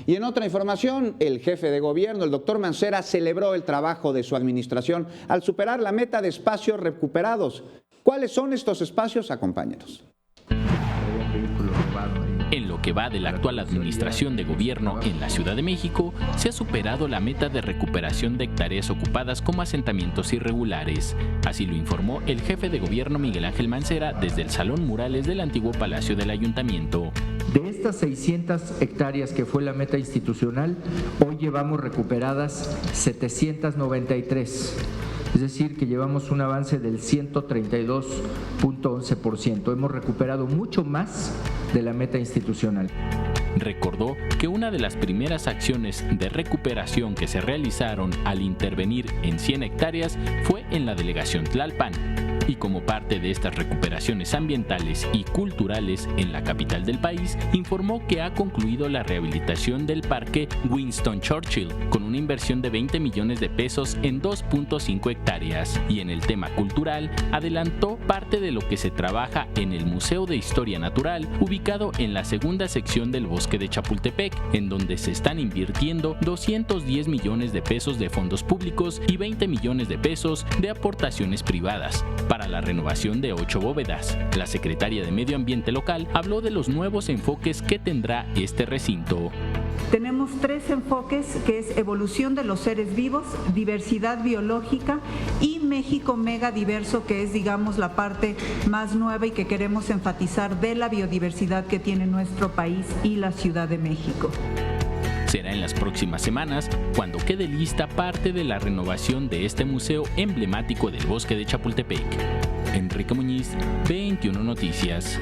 Y en otra información, el jefe de gobierno, el doctor Mancera, celebró el trabajo de su administración al superar la meta de espacios recuperados. ¿Cuáles son estos espacios? Acompáñenos. En lo que va de la actual administración de gobierno en la Ciudad de México, se ha superado la meta de recuperación de hectáreas ocupadas como asentamientos irregulares. Así lo informó el jefe de gobierno Miguel Ángel Mancera desde el Salón Murales del antiguo Palacio del Ayuntamiento. De estas 600 hectáreas que fue la meta institucional, hoy llevamos recuperadas 793. Es decir, que llevamos un avance del 132.11%. Hemos recuperado mucho más de la meta institucional. Recordó que una de las primeras acciones de recuperación que se realizaron al intervenir en 100 hectáreas fue en la delegación Tlalpan. Y como parte de estas recuperaciones ambientales y culturales en la capital del país, informó que ha concluido la rehabilitación del Parque Winston Churchill con una inversión de 20 millones de pesos en 2.5 hectáreas. Y en el tema cultural, adelantó parte de lo que se trabaja en el Museo de Historia Natural, ubicado en la segunda sección del Bosque de Chapultepec, en donde se están invirtiendo 210 millones de pesos de fondos públicos y 20 millones de pesos de aportaciones privadas para la renovación de 8 bóvedas. La secretaria de Medio Ambiente local habló de los nuevos enfoques que tendrá este recinto. Tenemos 3 enfoques, que es evolución de los seres vivos, diversidad biológica y México megadiverso, que es, digamos, la parte más nueva y que queremos enfatizar de la biodiversidad que tiene nuestro país y la Ciudad de México. Será en las próximas semanas cuando quede lista parte de la renovación de este museo emblemático del Bosque de Chapultepec. Enrique Muñiz, 21 Noticias.